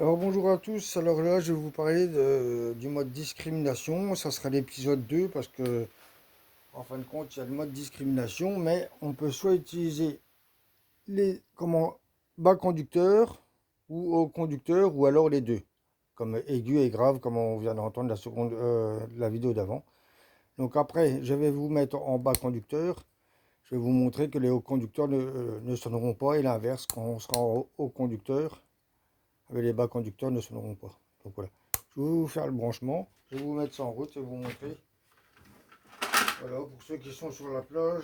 Alors bonjour à tous, alors là je vais vous parler du mode discrimination, ça sera l'épisode 2 parce que en fin de compte il y a le mode discrimination mais on peut soit utiliser les bas conducteur ou haut conducteur ou alors les deux, comme aigu et grave comme on vient d'entendre la vidéo d'avant. Donc après je vais vous mettre en bas conducteur, je vais vous montrer que les hauts conducteurs ne sonneront pas et l'inverse quand on sera en haut conducteur. Mais les bas conducteurs ne sonneront pas. Donc voilà. Je vais vous faire le branchement. Je vais vous mettre ça en route et vous montrer. Voilà, pour ceux qui sont sur la plage.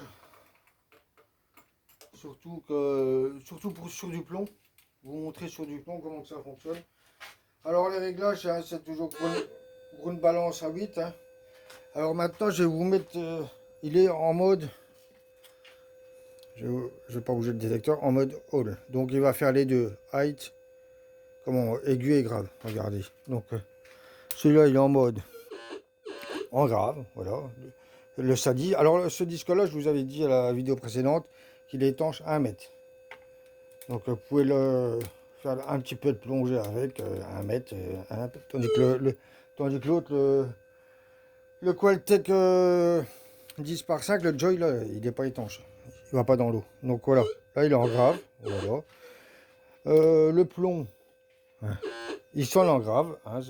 Surtout sur du plomb. Vous montrer sur du plomb comment ça fonctionne. Alors les réglages, hein, c'est toujours pour une balance à 8. Hein. Alors maintenant, je vais vous mettre. Il est en mode. Je ne vais pas bouger le détecteur. En mode all. Donc il va faire les deux. Height. Comment aigu et grave. Regardez. Donc celui-là, il est en mode en grave, voilà. Le Sadi. Alors ce disque-là, je vous avais dit à la vidéo précédente qu'il est étanche à 1 mètre. Donc vous pouvez le faire un petit peu de plongée avec 1 mètre, tandis que l'autre, le Qualtech 10 par 5, le Joy là, il n'est pas étanche. Il va pas dans l'eau. Donc voilà, là il est en grave. Voilà. Le plomb, hein, il sonne en grave. Hein,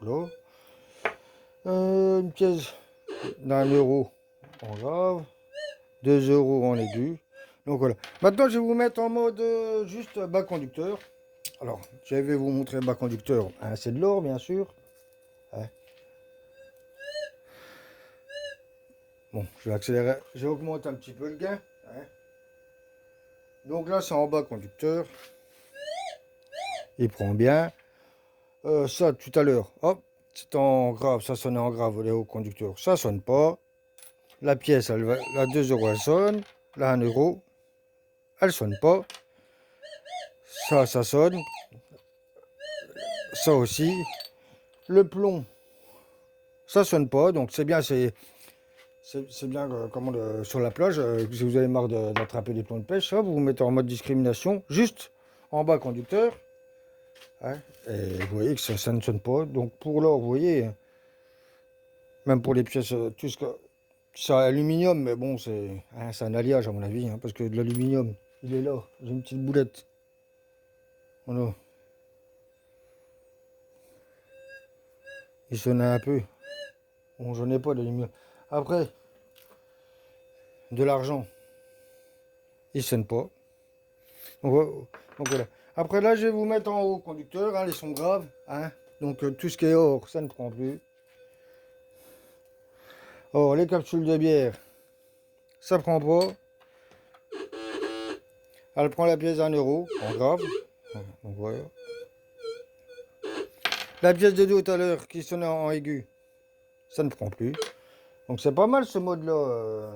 voilà. Une pièce d'1 € en grave. 2 € en aigu. Donc voilà. Maintenant, je vais vous mettre en mode juste bas conducteur. Alors, je vais vous montrer bas conducteur. Hein, c'est de l'or, bien sûr. Hein. Bon, je vais accélérer. J'augmente un petit peu le gain. Hein. Donc là, c'est en bas conducteur. Il prend bien. Ça, tout à l'heure, hop, c'est en grave. Ça sonnait en grave, les hauts conducteurs. Ça sonne pas. La pièce, la 2 € elle sonne. Là, 1 €, elle sonne pas. Ça sonne. Ça aussi. Le plomb, ça sonne pas, donc c'est bien, c'est bien sur la plage, si vous avez marre d'attraper des plombs de pêche, ça, vous vous mettez en mode discrimination, juste en bas conducteur, hein, et vous voyez que ça ne sonne pas. Donc pour l'or, vous voyez, même pour les pièces, tout ce que c'est aluminium, mais bon, c'est un alliage à mon avis, hein, parce que de l'aluminium, il est là, j'ai une petite boulette, voilà, il sonnait un peu, bon, j'en ai pas d'aluminium. Après, de l'argent, il sonne pas. Donc voilà. Après là, je vais vous mettre en haut conducteur, hein, les sons graves. Hein. Donc tout ce qui est or, ça ne prend plus. Or, les capsules de bière, ça prend pas. Elle prend la pièce d'1 € en grave. Donc voilà. La pièce de tout à l'heure qui sonnait en aigu, ça ne prend plus. Donc c'est pas mal ce mode-là.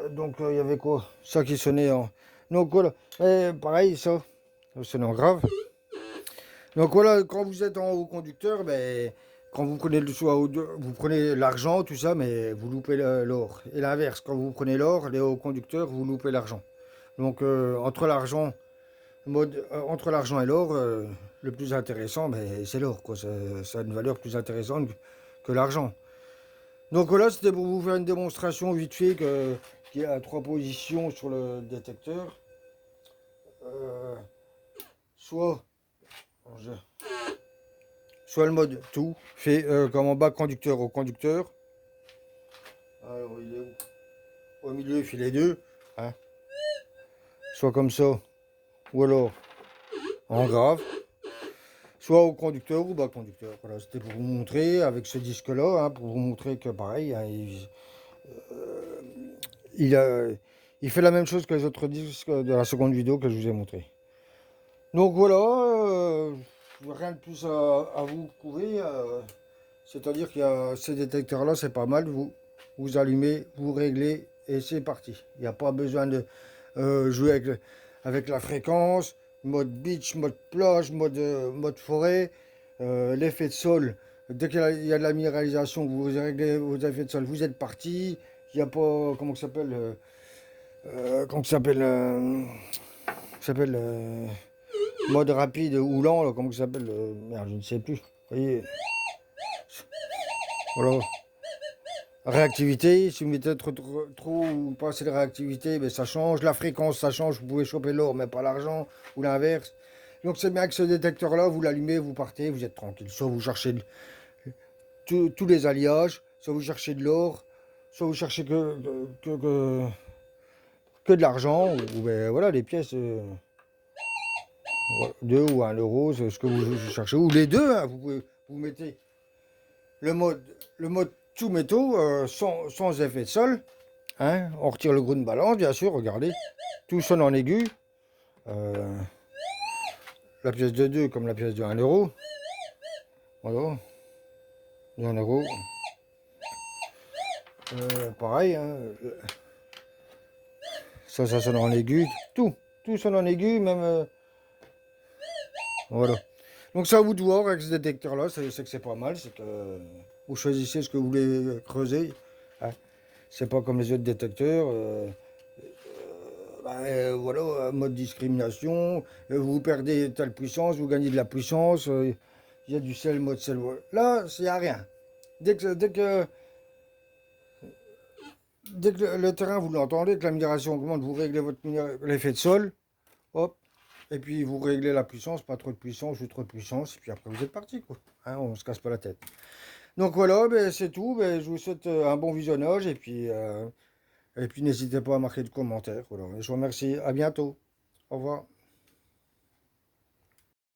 Donc il y avait quoi? Ça qui sonnait en. Donc voilà. Et pareil, ça sonnait en grave. Donc voilà, quand vous êtes en haut conducteur, ben, quand vous prenez le choix, vous prenez l'argent, tout ça, mais vous loupez l'or. Et l'inverse, quand vous prenez l'or, les hauts conducteurs, vous loupez l'argent. Donc entre l'argent et l'or, le plus intéressant, ben, c'est l'or. Ça a une valeur plus intéressante que l'argent. Donc voilà, c'était pour vous faire une démonstration vite fait qu'il y a 3 positions sur le détecteur. Euh, soit, soit le mode tout, fait comme en bas conducteur au conducteur. Alors il est où? Au milieu, il fait les deux. Hein. Soit comme ça, ou alors en grave. Soit au conducteur ou bas conducteur. Voilà, c'était pour vous montrer avec ce disque-là, hein, pour vous montrer que pareil, hein, il, a, il fait la même chose que les autres disques de la seconde vidéo que je vous ai montré. Donc voilà, rien de plus à vous prouver. C'est-à-dire qu'il y a ces détecteurs-là, c'est pas mal. Vous allumez, vous réglez et c'est parti. Il n'y a pas besoin de jouer avec la fréquence, mode beach, mode plage, mode forêt, l'effet de sol. Dès qu'il y a de la minéralisation, vous réglez vos effets de sol, vous êtes parti. Il n'y a pas, comment ça s'appelle, comment ça s'appelle, mode rapide ou lent, là, comment ça s'appelle, merde, je ne sais plus. Vous voyez, voilà. Réactivité, si vous mettez trop ou pas assez de réactivité, ben ça change. La fréquence, ça change. Vous pouvez choper l'or, mais pas l'argent, ou l'inverse. Donc c'est bien que ce détecteur-là, vous l'allumez, vous partez, vous êtes tranquille. Soit vous cherchez tous les alliages, soit vous cherchez de l'or, soit vous cherchez que de l'argent, ou ben, voilà, les pièces 2 ou 1 euro, c'est ce que vous cherchez, ou les deux, hein, vous mettez le mode, le mode tout métaux, sans effet de sol. Hein, on retire le gros de balance, bien sûr, regardez. Tout sonne en aigu. Euh, la pièce de 2 comme la pièce de 1 euro. Voilà. De 1 euro. Pareil, hein. Ça sonne en aigu. Tout sonne en aigu, même. Voilà. Donc ça, à vous de voir avec ce détecteur-là, c'est que c'est pas mal. C'est que vous choisissez ce que vous voulez creuser. Hein. C'est pas comme les autres détecteurs. Voilà, mode discrimination, vous perdez telle puissance, vous gagnez de la puissance, il y a du sel, mode sel. Là, il n'y a rien. Dès que le terrain, vous l'entendez, que la migration augmente, vous réglez l'effet de sol, hop, et puis vous réglez la puissance, pas trop de puissance ou trop de puissance, et puis après vous êtes parti, quoi. Hein, on ne se casse pas la tête. Donc voilà, ben, c'est tout. Ben, je vous souhaite un bon visionnage, et puis n'hésitez pas à marquer de commentaires. Voilà. Je vous remercie. À bientôt. Au revoir.